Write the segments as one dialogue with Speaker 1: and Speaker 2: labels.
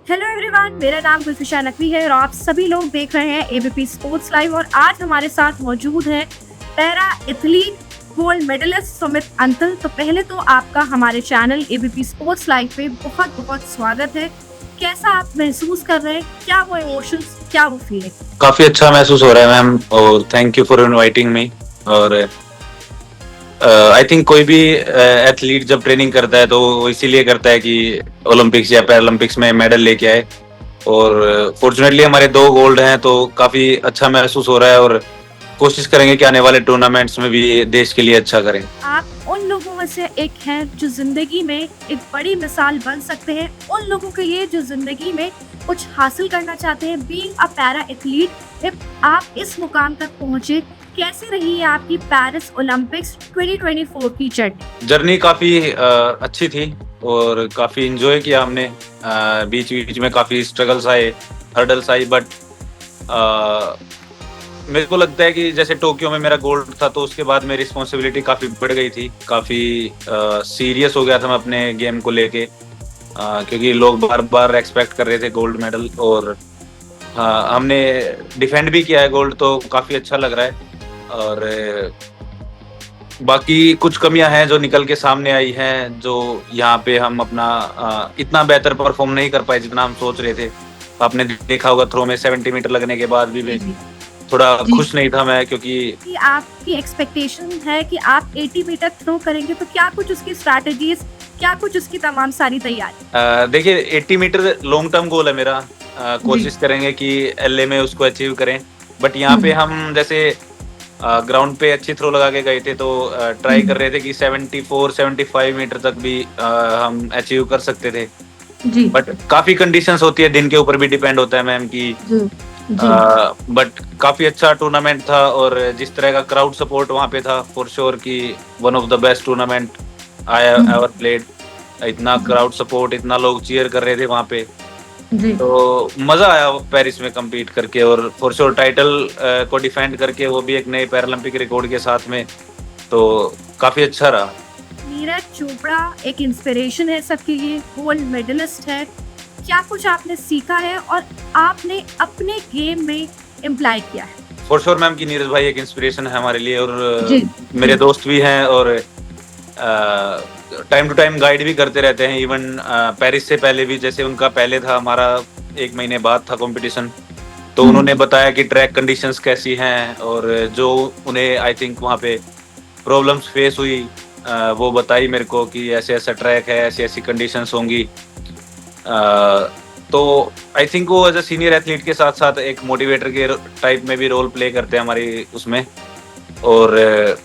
Speaker 1: Hello everyone, मेरा नाम गुलफिशा नकवी है और आप सभी लोग देख रहे हैं एबीपी स्पोर्ट्स लाइव। और आज हमारे साथ मौजूद है para athlete gold medalist Sumit Antil. तो पहले तो आपका हमारे चैनल एबीपी स्पोर्ट्स लाइव पे बहुत बहुत स्वागत है। कैसा आप महसूस कर रहे हैं, क्या वो इमोशंस, क्या वो फीलिंग?
Speaker 2: काफी अच्छा महसूस हो रहा है मैम, और thank you for inviting me. और आई थिंक कोई भी एथलीट जब ट्रेनिंग करता है तो वो इसीलिए करता है कि ओलंपिक्स या पैरालंपिक्स में मेडल लेके आए। और फॉर्चुनेटली हमारे 2 गोल्ड हैं, तो काफी अच्छा महसूस हो रहा है और कोशिश करेंगे कि आने वाले टूर्नामेंट्स में भी देश के लिए अच्छा करें।
Speaker 1: आप उन लोगों में से एक हैं जो जिंदगी में एक बड़ी मिसाल बन सकते हैं उन लोगों के लिए जो जिंदगी में कुछ हासिल करना चाहते हैं। बीइंग अ पैरा एथलीट, आप इस मुकाम तक पहुंचे, कैसी रही है आपकी पेरिस ओलंपिक्स 2024 की
Speaker 2: जर्नी काफी अच्छी थी और काफी एंजॉय किया हमने। बीच बीच में काफी स्ट्रगल्स आए, हर्डल्स आई, बट मेरे को लगता है कि जैसे टोक्यो में मेरा गोल्ड था तो उसके बाद मेरी रिस्पॉन्सिबिलिटी काफी बढ़ गई थी। काफी सीरियस हो गया था मैं अपने गेम को लेके, क्योंकि लोग बार बार एक्सपेक्ट कर रहे थे गोल्ड मेडल। और हमने डिफेंड भी किया है गोल्ड, तो काफी अच्छा लग रहा है। और बाकी कुछ कमियां हैं जो निकल के सामने आई हैं, जो यहाँ पे हम अपना इतना बेहतर परफॉर्म नहीं कर पाए जितना हम सोच रहे थे। आपने देखा होगा थ्रो में 70 मीटर लगने के बाद भी थोड़ा खुश नहीं था मैं, क्योंकि
Speaker 1: आपकी एक्सपेक्टेशन है कि आप 80 मीटर थ्रो करेंगे, तो क्या कुछ उसकी स्ट्रैटेजीज, क्या कुछ उसकी तमाम सारी तैयारी?
Speaker 2: देखिए 80 मीटर लॉन्ग टर्म गोल है मेरा। कोशिश करेंगे कि एलए में उसको अचीव करें। बट यहाँ पे हम जैसे ग्राउंड पे अच्छी थ्रो लगा के गए थे, तो ट्राई कर रहे थे कि 74-75 मीटर तक भी हम अचीव कर सकते थे। बट काफी कंडीशंस होती है, दिन के ऊपर भी डिपेंड होता है मैम की। बट काफी अच्छा टूर्नामेंट था और जिस तरह का क्राउड सपोर्ट वहाँ पे था, फॉर श्योर कि one of the best tournament I ever played. इतना क्राउड सपोर्ट, इतना लोग चीयर कर रहे थे वहाँ पे, तो मजा आया पेरिस में compete करके। और फॉर श्योर टाइटल को डिफेंड करके, वो भी एक नए पैरालंपिक रिकॉर्ड के साथ में, तो काफी अच्छा रहा।
Speaker 1: नीरज चोपड़ा एक इंस्पिरेशन है सबके लिए, गोल्ड मेडलिस्ट है। क्या कुछ आपने सीखा है और आपने अपने गेम में इम्प्लाई किया है?
Speaker 2: फॉर श्योर मैम की नीरज भाई एक इंस्पिरेशन है हमारे लिए, और मेरे दोस्त भी हैं और टाइम टू टाइम गाइड भी करते रहते हैं। इवन पेरिस से पहले भी, जैसे उनका पहले था, हमारा 1 महीने बाद था कंपटीशन, तो उन्होंने बताया कि ट्रैक कंडीशंस कैसी हैं और जो उन्हें आई थिंक वहाँ पे प्रॉब्लम्स फेस हुई, वो बताई मेरे को कि ऐसे ऐसा ट्रैक है, ऐसी ऐसी कंडीशंस होंगी। तो आई थिंक वो एज अ सीनियर एथलीट के साथ साथ एक मोटिवेटर के टाइप में भी रोल प्ले करते हैं हमारी उसमें। और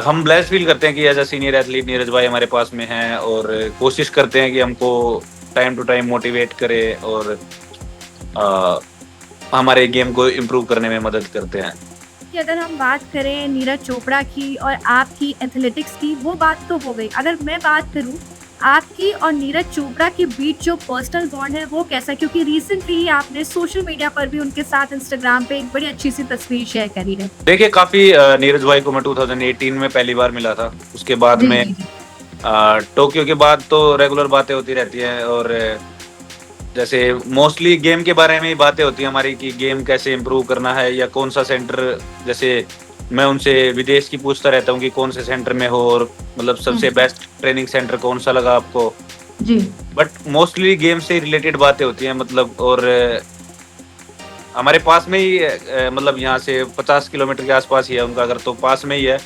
Speaker 2: हम ब्लेस्ड फील करते हैं कि as a senior athlete Neeraj भाई हमारे पास में हैं, और कोशिश करते हैं कि हमको टाइम टू टाइम मोटिवेट करे और हमारे गेम को इम्प्रूव करने में मदद करते हैं।
Speaker 1: कि अगर हम बात करें नीरज चोपड़ा की और आपकी एथलेटिक्स की, वो बात तो हो गई। अगर मैं बात करूं आपकी और नीरज चोपड़ा के बीच जो पर्सनल बॉन्ड है वो कैसा? क्योंकि रिसेंटली आपने सोशल मीडिया पर भी उनके साथ इंस्टाग्राम पे एक बड़ी अच्छी सी तस्वीर शेयर करी है।
Speaker 2: देखिए काफी नीरज भाई को मैं 2018 में पहली बार मिला था। उसके बाद में टोक्यो के बाद तो रेगुलर बातें होती रहती हैं, और जैसे मोस्टली गेम के बारे में ही बातें होती है हमारी कि गेम कैसे इम्प्रूव करना है या कौन सा सेंटर। जैसे मैं उनसे विदेश की पूछता रहता हूँ कि कौन से सेंटर में हो, और मतलब सबसे बेस्ट ट्रेनिंग सेंटर कौन सा लगा आपको जी। बट मोस्टली गेम से रिलेटेड बातें होती हैं, मतलब। और हमारे पास में ही मतलब यहाँ से 50 किलोमीटर के आसपास ही है उनका घर, तो पास में ही है।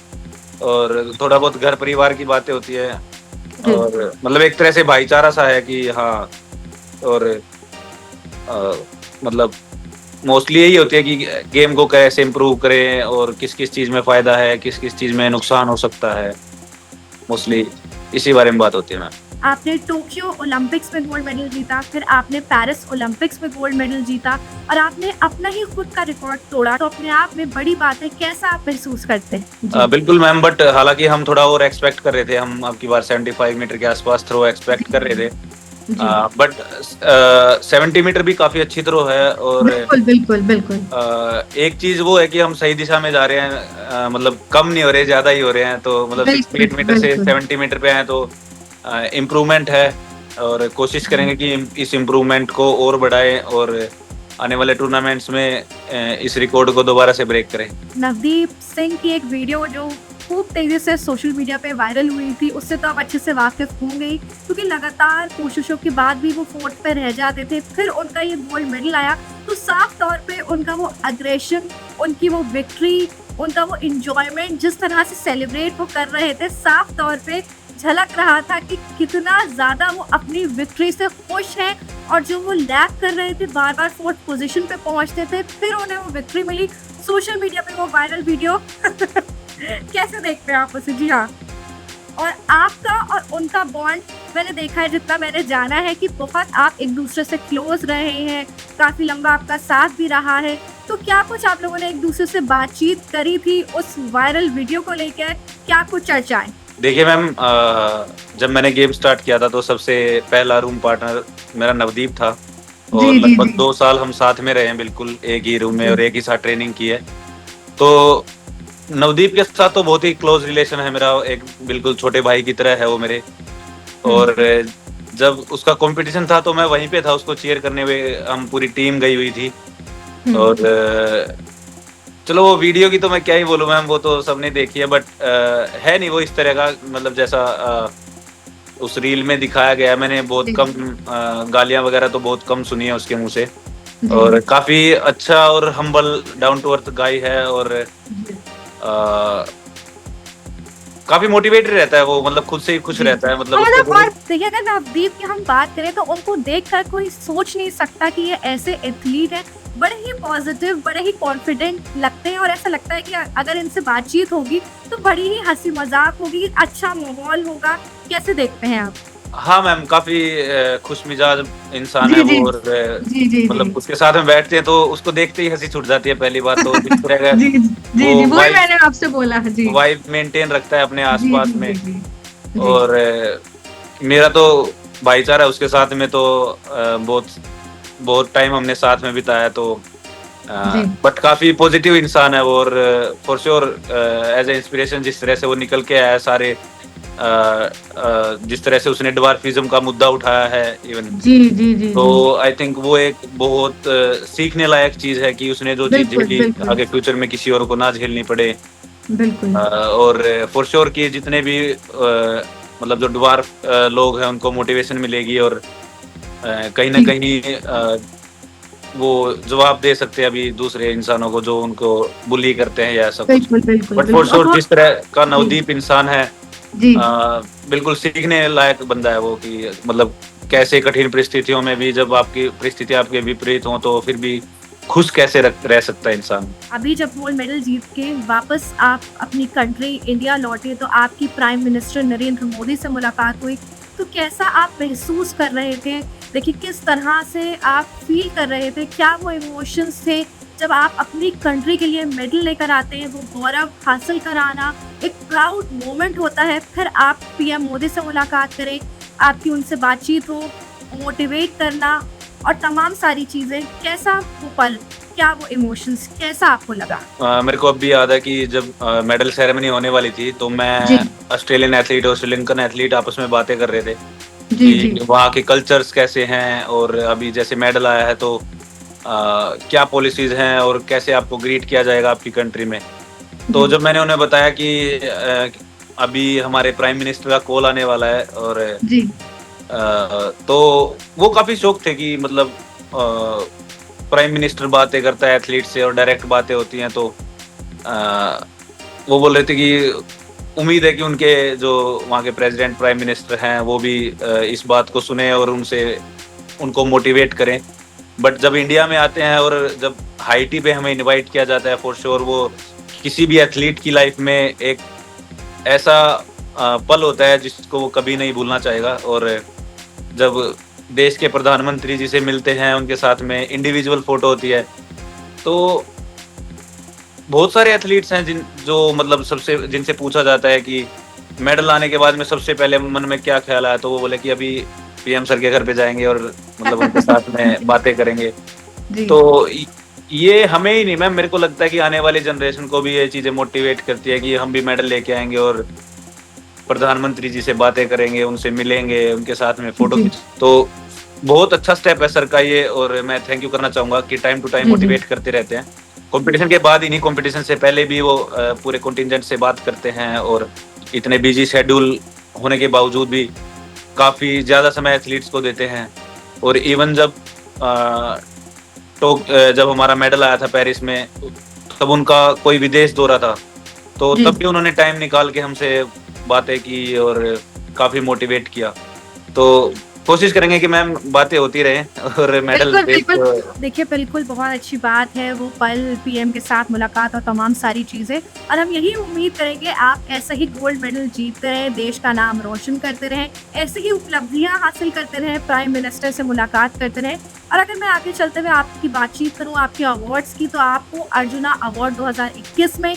Speaker 2: और थोड़ा बहुत घर परिवार की बातें होती है, और मतलब एक तरह से भाईचारा सा है कि हाँ। और मतलब मोस्टली यही होती है कि गेम को कैसे इम्प्रूव करें और किस किस चीज में फायदा है, किस किस चीज में नुकसान हो सकता है। मोस्टली इसी बारे में बात होती है मैम।
Speaker 1: आपने टोक्यो ओलंपिक्स में गोल्ड मेडल जीता, फिर आपने पेरिस ओलंपिक्स में गोल्ड मेडल जीता और आपने अपना ही खुद का रिकॉर्ड तोड़ा, तो अपने आप में बड़ी बात है। कैसा आप महसूस करते हैं?
Speaker 2: बिल्कुल मैम, बट हालांकि हम थोड़ा और एक्सपेक्ट कर रहे थे। हम अब की बार 75 मीटर के आसपास थ्रो एक्सपेक्ट कर रहे थे, बट 70 मीटर भी काफी अच्छी थ्रो है। और
Speaker 1: बिल्कुल
Speaker 2: एक चीज वो है कि हम सही दिशा में जा रहे हैं, मतलब कम नहीं हो रहे, ज्यादा ही हो रहे हैं। तो मतलब 68 मीटर से 70 मीटर पे आए तो इम्प्रूवमेंट है। और कोशिश करेंगे कि इस इम्प्रूवमेंट को और बढ़ाएं और आने वाले टूर्नामेंट्स में इस रिकॉर्ड को दोबारा से ब्रेक करें।
Speaker 1: नवदीप सिंह की एक वीडियो जो खूब तेजी से सोशल मीडिया पे वायरल हुई थी, उससे तो आप अच्छे से वाकिफ होंगे ही, क्योंकि लगातार कोशिशों के बाद भी वो फोर्थ पे रह जाते थे। फिर उनका ये गोल्ड मेडल आया तो साफ तौर पे उनका वो अग्रेशन, उनकी वो विक्ट्री, उनका वो इंजॉयमेंट, जिस तरह से सेलिब्रेट वो कर रहे थे, साफ तौर पे झलक रहा था कि कितना ज़्यादा वो अपनी विक्ट्री से खुश हैं। और जो वो लैप कर रहे थे, बार बार फोर्थ पोजीशन पे पहुंचते थे, फिर उन्हें वो विक्ट्री मिली। सोशल मीडिया पे वो वायरल वीडियो कैसे देखते हैं आप उसे? जी हाँ। और आपका और उनका बॉन्ड मैंने देखा है, जितना मैंने जाना है, कि बहुत आप एक दूसरे से क्लोज रहे हैं, काफ़ी लंबा आपका साथ भी रहा है। तो क्या कुछ आप लोगों ने एक दूसरे से बातचीत करी थी उस वायरल वीडियो को लेकर? क्या कुछ चर्चाएं?
Speaker 2: देखिए मैम, जब मैंने गेम स्टार्ट किया था तो सबसे पहला रूम पार्टनर मेरा नवदीप था और
Speaker 1: जी, जी,
Speaker 2: लगभग
Speaker 1: जी।
Speaker 2: 2 साल हम साथ में रहे हैं, बिल्कुल एक ही रूम में और एक ही साथ ट्रेनिंग की है। तो नवदीप के साथ तो बहुत ही क्लोज रिलेशन है मेरा, एक बिल्कुल छोटे भाई की तरह है वो मेरे। और जब उसका कंपटीशन था तो मैं वहीं पे था उसको चीयर करने में, हम पूरी टीम गई हुई थी। और चलो वो वीडियो की तो मैं क्या ही बोलूं मैम, वो तो सबने देखी है, बट है नहीं वो इस तरह का, मतलब जैसा उस रील में दिखाया गया है। मैंने बहुत कम गालियां वगैरह तो बहुत कम सुनी है उसके मुंह से, और काफी अच्छा और हम्बल डाउन टू अर्थ गाय है और काफी मोटिवेटेड रहता है वो, मतलब खुद से ही खुश रहता है, मतलब उसको
Speaker 1: और देखिए, अगर नवदीप की हम बात करें तो उनको देखकर कोई सोच नहीं सकता कि ये ऐसे एथलीट है। बड़े ही पॉजिटिव, बड़े ही कॉन्फिडेंट लगते हैं और ऐसा लगता है कि अगर इनसे बातचीत होगी तो बड़ी ही हंसी मजाक होगी, अच्छा माहौल होगा। कैसे देखते हैं आप?
Speaker 2: हाँ मैम, काफी खुश मिजाज इंसान है वो, और मतलब उसके साथ में बैठते हैं तो उसको देखते ही हंसी छूट जाती है। पहली बात तो जिस तरह का वो
Speaker 1: वही मैंने आपसे बोला। जी,
Speaker 2: वाइब मेंटेन रखता है अपने आसपास में।
Speaker 1: जी।
Speaker 2: और मेरा तो भाईचारा है उसके साथ में, तो बहुत बहुत टाइम हमने साथ में बिताया, तो बट काफी पॉजिटिव इंसान है वो। और for sure as a inspiration, जिस तरह से वो निकल के आया सारे, जिस तरह से उसने ड्वार्फिज्म का मुद्दा उठाया है इवन,
Speaker 1: जी।
Speaker 2: तो आई थिंक वो एक बहुत सीखने लायक चीज है कि उसने जो चीज झेली, आगे फ्यूचर में किसी और को ना झेलनी पड़े।
Speaker 1: बिल्कुल।
Speaker 2: और फॉर श्योर कि जितने भी मतलब जो ड्वार्फ लोग हैं उनको मोटिवेशन मिलेगी, और कहीं ना कहीं वो जवाब दे सकते हैं अभी दूसरे इंसानों को जो उनको बुली करते हैं या सब कुछ। बट फॉर श्योर जिस तरह का नवदीप इंसान है, बिल्कुल सीखने लायक बंदा है वो, कि मतलब कैसे कठिन परिस्थितियों में भी, जब आपकी परिस्थिति आपके विपरीत हो, तो फिर भी खुश कैसे रह सकता है इंसान।
Speaker 1: अभी जब गोल्ड मेडल जीत के वापस आप अपनी कंट्री इंडिया लौटे तो आपकी प्राइम मिनिस्टर नरेंद्र मोदी से मुलाकात हुई, तो कैसा आप महसूस कर रहे थे? देखिए, किस तरह से आप फील कर रहे थे? क्या वो इमोशंस थे जब आप अपनी कंट्री के लिए मेडल लेकर आते हैं? वो गौरव हासिल कराना एक प्राउड मोमेंट होता है। फिर आप पीएम मोदी से मुलाकात करें, आपकी उनसे बातचीत हो, मोटिवेट करना और तमाम सारी चीज़ें, कैसा वो पल, क्या वो इमोशंस, कैसा आपको लगा?
Speaker 2: मेरे को अब भी याद है कि जब मेडल सेरेमनी होने वाली थी तो मैं ऑस्ट्रेलियन एथलीट और श्रीलंकन एथलीट आपस में बातें कर रहे थे कि वहाँ के कल्चर्स कैसे हैं, और अभी जैसे मेडल आया है तो क्या पॉलिसीज हैं और कैसे आपको ग्रीट किया जाएगा आपकी कंट्री में। तो जब मैंने उन्हें बताया कि अभी हमारे प्राइम मिनिस्टर का कॉल आने वाला है, और तो वो काफी शौक थे कि मतलब प्राइम मिनिस्टर बातें करता है एथलीट से और डायरेक्ट बातें होती हैं, तो वो बोल रहे थे कि उम्मीद है कि उनके जो वहाँ के प्रेसिडेंट प्राइम मिनिस्टर हैं वो भी इस बात को सुने और उनको मोटिवेट करें। बट जब इंडिया में आते हैं और जब हाईटी पे हमें इनवाइट किया जाता है, फॉर श्योर वो किसी भी एथलीट की लाइफ में एक ऐसा पल होता है जिसको वो कभी नहीं भूलना चाहेगा। और जब देश के प्रधानमंत्री जी से मिलते हैं, उनके साथ में इंडिविजुअल फोटो होती है, तो बहुत सारे एथलीट्स हैं जो मतलब जिनसे पूछा जाता है कि मेडल आने के बाद में सबसे पहले मन में क्या ख्याल आया, तो वो बोले कि अभी पीएम सर के घर पे जाएंगे और मतलब उनके साथ में बातें करेंगे। तो ये हमें ही नहीं मैम, मेरे को लगता है कि आने वाली जनरेशन को भी ये चीजें मोटिवेट करती है कि हम भी मेडल लेके आएंगे और प्रधानमंत्री जी से बातें करेंगे, उनसे मिलेंगे, उनके साथ में फोटो
Speaker 3: जी
Speaker 2: खींच। तो बहुत अच्छा स्टेप है सर का ये, और मैं थैंक यू करना चाहूंगा कि टाइम टू टाइम
Speaker 3: जी जी
Speaker 2: मोटिवेट करते रहते हैं। कंपटीशन के बाद ही नहीं, कंपटीशन से पहले भी वो पूरे कंटिजेंट से बात करते हैं, और इतने बिजी शेड्यूल होने के बावजूद भी काफी ज्यादा समय एथलीट्स को देते हैं। और इवन जब जब हमारा मेडल आया था पेरिस में, तब उनका कोई विदेश दौरा था, तो
Speaker 3: जी
Speaker 2: तब भी उन्होंने टाइम निकाल के हमसे बातें की और काफी मोटिवेट किया। तो कोशिश करेंगे कि मैम बातें होती रहें और मेडल
Speaker 3: बिल्कुल बिल्कुल
Speaker 1: देखिए बिल्कुल बहुत अच्छी बात है वो पल, पीएम के साथ मुलाकात और तमाम सारी चीज़ें, और हम यही उम्मीद करेंगे आप ऐसे ही गोल्ड मेडल जीतते रहें, देश का नाम रोशन करते रहें, ऐसी ही उपलब्धियां हासिल करते रहें, प्राइम मिनिस्टर से मुलाकात करते रहें। और अगर मैं आगे चलते हुए आपकी बातचीत करूं आपके अवार्ड्स की, तो आपको अर्जुना अवार्ड 2021 में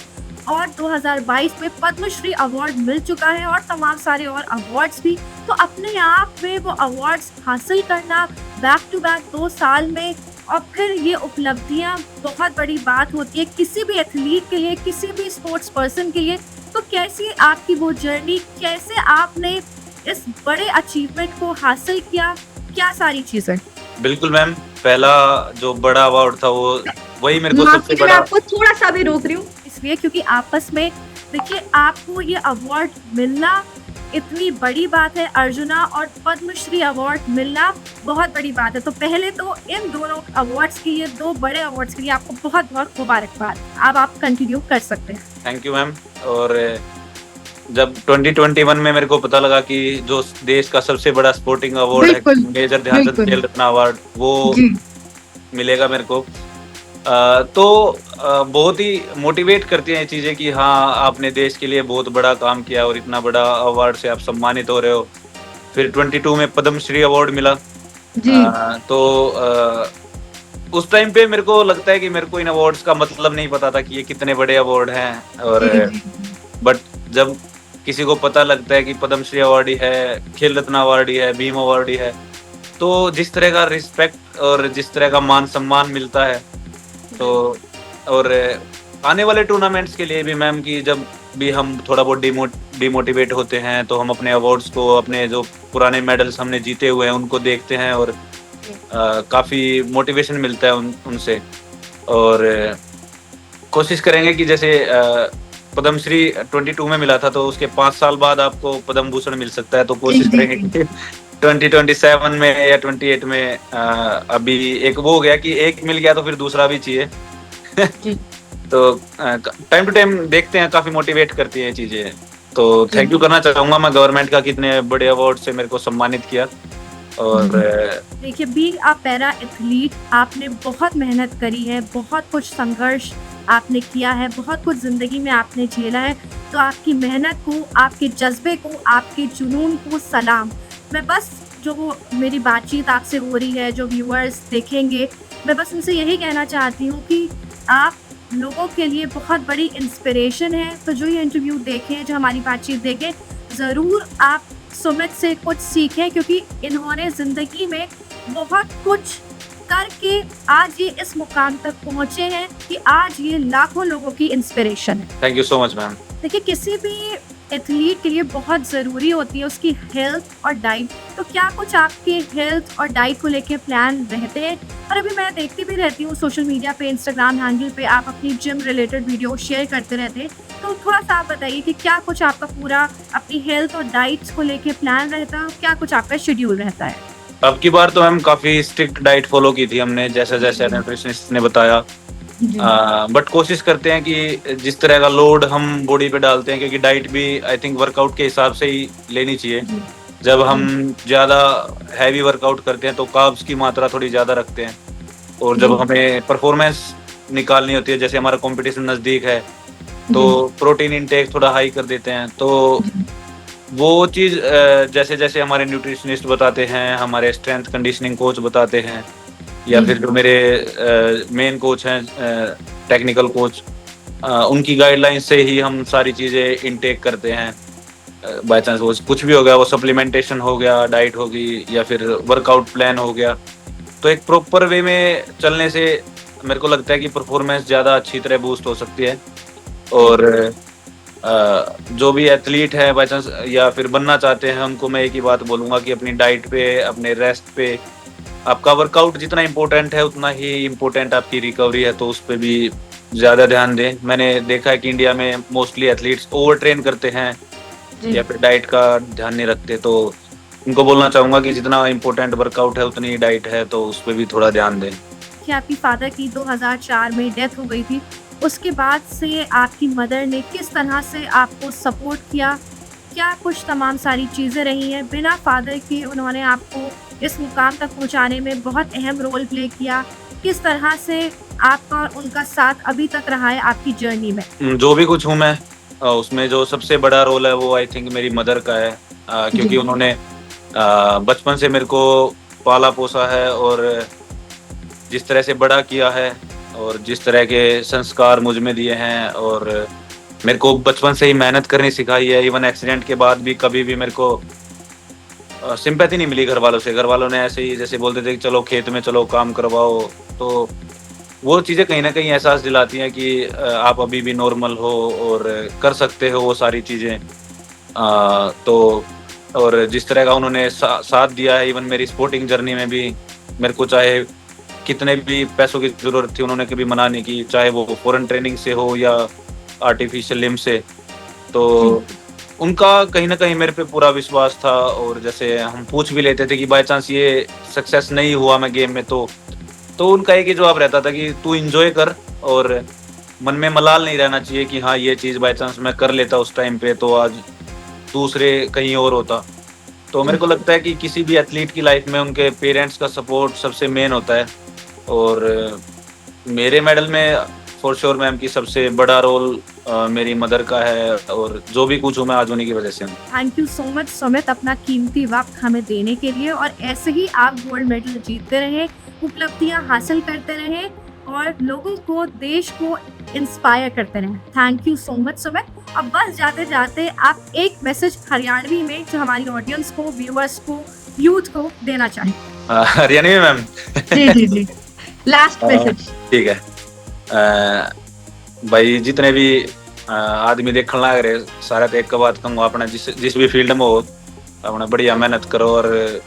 Speaker 1: और 2022 में पद्मश्री अवार्ड मिल चुका है, और तमाम सारे और अवार्ड्स भी। तो अपने आप में वो अवार्ड्स हासिल करना बैक टू बैक 2 साल में, और फिर ये उपलब्धियां बहुत बड़ी बात होती है किसी भी एथलीट के लिए, किसी भी स्पोर्ट्स पर्सन के लिए। तो कैसी आपकी वो जर्नी, कैसे आपने इस बड़े अचीवमेंट को हासिल किया, क्या सारी चीजें?
Speaker 2: बिल्कुल मैम, पहला जो बड़ा अवार्ड था वो वही मेरे को
Speaker 3: माफ
Speaker 2: सबसे
Speaker 3: कीजिए, मैं
Speaker 2: बड़ा।
Speaker 3: आपको थोड़ा सा भी रोक रही हूँ।
Speaker 1: इसलिए क्योंकि आपस में देखिए आपको ये अवार्ड मिलना इतनी बड़ी बात है, अर्जुना और पद्मश्री अवार्ड मिलना बहुत बड़ी बात है। तो पहले तो इन दोनों अवार्ड्स के लिए, 2 बड़े अवार्ड्स के लिए आपको बहुत बहुत मुबारकबाद। अब आप कंटिन्यू कर सकते हैं।
Speaker 2: Thank you ma'am. और जब 2021 में मेरे को पता लगा कि जो देश का सबसे बड़ा स्पोर्टिंग अवार्ड है,
Speaker 3: बिल्कुल
Speaker 2: मेजर ध्यानचंद
Speaker 3: बिल्कुल
Speaker 2: खेल रत्न अवार्ड, वो
Speaker 3: जी
Speaker 2: मिलेगा मेरे को। तो बहुत ही मोटिवेट करती हैं ये चीजें कि हाँ, आपने देश के लिए बहुत बड़ा काम किया और इतना बड़ा अवार्ड से आप सम्मानित हो रहे हो। फिर 22 में पद्मश्री अवार्ड मिला।
Speaker 3: जी
Speaker 2: तो उस टाइम पे मेरे को लगता है कि मेरे को इन अवार्ड्स का मतलब नहीं पता था कि ये कितने बड़े अवार्ड हैं। और
Speaker 3: जी जी
Speaker 2: बट जब किसी को पता लगता है कि पद्मश्री अवार्ड ही है, खेल रत्न अवार्ड ही है, भीम अवार्ड ही है, तो जिस तरह का रिस्पेक्ट और जिस तरह का मान सम्मान मिलता है, तो और आने वाले टूर्नामेंट्स के लिए भी मैम, कि जब भी हम थोड़ा बहुत डिमोटिवेट होते हैं, तो हम अपने अवार्ड्स को, अपने जो पुराने मेडल्स हमने जीते हुए हैं उनको देखते हैं, और काफ़ी मोटिवेशन मिलता है उनसे। और कोशिश करेंगे कि जैसे पद्मश्री 22 में मिला था, तो उसके 5 साल बाद आपको पद्म भूषण मिल सकता है। तो कोशिश
Speaker 3: जी,
Speaker 2: करेंगे
Speaker 3: जी।
Speaker 2: कि 2027 में या 28 में अभी एक वो हो गया कि एक मिल गया तो फिर दूसरा भी चाहिए।
Speaker 3: जी
Speaker 2: तो टाइम टू टाइम देखते हैं, काफी मोटिवेट करती है चीजें। तो थैंक यू करना चाहूंगा मैं गवर्नमेंट का कि इतने बड़े अवार्ड से मेरे को सम्मानित किया। और
Speaker 1: देखिए बीइंग अ पैरा एथलीट, आपने बहुत मेहनत करी है, बहुत कुछ संघर्ष आपने किया है, बहुत कुछ ज़िंदगी में आपने झेला है। तो आपकी मेहनत को, आपके जज्बे को, आपके जुनून को सलाम। मैं बस जो मेरी बातचीत आपसे हो रही है, जो व्यूअर्स देखेंगे, मैं बस उनसे यही कहना चाहती हूँ कि आप लोगों के लिए बहुत बड़ी इंस्पिरेशन है। तो जो ये इंटरव्यू देखें, जो हमारी बातचीत देखें, ज़रूर आप सुमित से कुछ सीखें, क्योंकि इन्होंने ज़िंदगी में बहुत कुछ करके आज ये इस मुकाम तक पहुँचे हैं कि आज ये लाखों लोगों की इंस्पिरेशन है।
Speaker 2: Thank you so much ma'am.
Speaker 1: देखिए किसी भी एथलीट के लिए बहुत ज़रूरी होती है उसकी हेल्थ और डाइट। तो क्या कुछ आपके हेल्थ और डाइट को लेके प्लान रहते हैं? और अभी मैं देखती भी रहती हूँ सोशल मीडिया पे, इंस्टाग्राम हैंडल पे आप अपनी जिम रिलेटेड वीडियो शेयर करते रहते हैं। तो थोड़ा सा आप बताइए कि क्या कुछ आपका पूरा अपनी हेल्थ और डाइट्स को लेके प्लान रहता है, क्या कुछ आपका शेड्यूल रहता है?
Speaker 2: अब की बार तो मैम काफी स्ट्रिक्ट डाइट फॉलो की थी हमने, जैसे जैसे न्यूट्रिशनिस्ट ने बताया। बट कोशिश करते हैं कि जिस तरह का लोड हम बॉडी पे डालते हैं, क्योंकि डाइट भी आई थिंक वर्कआउट के हिसाब से ही लेनी चाहिए। जब हम ज़्यादा हैवी वर्कआउट करते हैं तो कार्ब्स की मात्रा थोड़ी ज़्यादा रखते हैं, और जब हमें परफॉर्मेंस निकालनी होती है, जैसे हमारा कंपटीशन नज़दीक है, तो प्रोटीन इनटेक थोड़ा हाई कर देते हैं। तो वो चीज़ जैसे जैसे हमारे न्यूट्रिशनिस्ट बताते हैं, हमारे स्ट्रेंथ कंडीशनिंग कोच बताते हैं, या फिर जो मेरे मेन कोच हैं, टेक्निकल कोच, उनकी गाइडलाइन से ही हम सारी चीज़ें इनटेक करते हैं। बाय चांस वो कुछ भी हो गया, वो सप्लीमेंटेशन हो गया, डाइट होगी, या फिर वर्कआउट प्लान हो गया। तो एक प्रॉपर वे में चलने से मेरे को लगता है कि परफॉर्मेंस ज़्यादा अच्छी तरह बूस्ट हो सकती है। और जो भी एथलीट है बाई चांस या फिर बनना चाहते हैं उनको मैं एक ही बात बोलूँगा कि अपनी डाइट पे, अपने रेस्ट पे, आपका वर्कआउट जितना इम्पोर्टेंट है उतना ही इम्पोर्टेंट आपकी रिकवरी है, तो उस पे भी ज़्यादा ध्यान दें। मैंने देखा है कि इंडिया में मोस्टली एथलीट्स ओवर ट्रेन करते हैं
Speaker 3: जी
Speaker 2: या फिर डाइट का ध्यान नहीं रखते, तो उनको बोलना चाहूँगा कि जितना इम्पोर्टेंट वर्कआउट है उतनी डाइट है, तो उस पे भी थोड़ा ध्यान दें।
Speaker 1: कि आपकी फादर की 2004 में डेथ हो गई थी, उसके बाद से आपकी मदर ने किस तरह से आपको सपोर्ट किया, क्या कुछ तमाम सारी चीज़ें रही हैं, बिना फादर के उन्होंने आपको इस मुकाम तक पहुंचाने में बहुत अहम रोल प्ले किया, किस तरह से आपका और उनका साथ अभी तक रहा है आपकी जर्नी में?
Speaker 2: जो भी कुछ हूँ मैं, उसमें जो सबसे बड़ा रोल है वो आई थिंक मेरी मदर का है, क्योंकि
Speaker 3: जी
Speaker 2: उन्होंने बचपन से मेरे को पाला पोसा है और जिस तरह से बड़ा किया है और जिस तरह के संस्कार मुझ में दिए हैं और मेरे को बचपन से ही मेहनत करनी सिखाई है। इवन एक्सीडेंट के बाद भी कभी भी मेरे को सिंपैथी नहीं मिली घर वालों से। घर वालों ने ऐसे ही जैसे बोलते थे कि चलो खेत में चलो काम करवाओ, तो वो चीज़ें कहीं ना कहीं एहसास दिलाती हैं कि आप अभी भी नॉर्मल हो और कर सकते हो वो सारी चीज़ें। तो और जिस तरह का उन्होंने साथ दिया है इवन मेरी स्पोर्टिंग जर्नी में भी, मेरे को चाहे कितने भी पैसों की ज़रूरत थी उन्होंने कभी मना नहीं की, चाहे वो फॉरेन ट्रेनिंग से हो या आर्टिफिशियल लिम्ब से। तो
Speaker 3: जी
Speaker 2: उनका कहीं न कहीं मेरे पे पूरा विश्वास था और जैसे हम पूछ भी लेते थे कि बाय चांस ये सक्सेस नहीं हुआ मैं गेम में, तो उनका एक ही जवाब रहता था कि तू एन्जॉय कर और मन में मलाल नहीं रहना चाहिए कि हाँ, ये चीज़ बाय चांस मैं कर लेता उस टाइम पे तो आज दूसरे कहीं और होता। तो मेरे को लगता है कि किसी भी एथलीट की लाइफ में उनके पेरेंट्स का सपोर्ट सबसे मेन होता है और मेरे मेडल में फॉर श्योर मैम की सबसे बड़ा रोल मेरी मदर का है और जो भी कुछ हूँ मैं आज उन्हीं की वजह से हूँ।
Speaker 1: Thank you so much Sumit, अपना कीमती वक्त हमें देने के लिए, और ऐसे ही आप गोल्ड मेडल जीतते रहें, उपलब्धियां हासिल करते रहें और लोगों को, देश को इंस्पायर करते रहें। Thank you so much Sumit. अब बस जाते जाते आप एक मैसेज हरियाणवी में जो हमारी ऑडियंस को, व्यूअर्स को, यूथ को देना चाहें।
Speaker 2: हरियाणवी में मैम?
Speaker 3: जी लास्ट मैसेज।
Speaker 2: ठीक है। भाई जितने भी आदमी देखने लग रहे सारे तो एक बात कहूँगा, अपना जिस भी फील्ड में हो अपना बढ़िया मेहनत करो और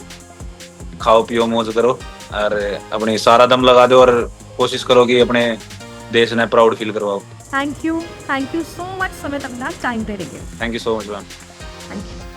Speaker 2: खाओ पियो मौज करो और अपनी सारा दम लगा दो और कोशिश करो कि अपने देश ने प्राउड फील करवाओ।
Speaker 1: Thank you so much Sumit, अपना टाइम देने के लिए।
Speaker 2: Thank you so much ma'am.
Speaker 1: Thank you.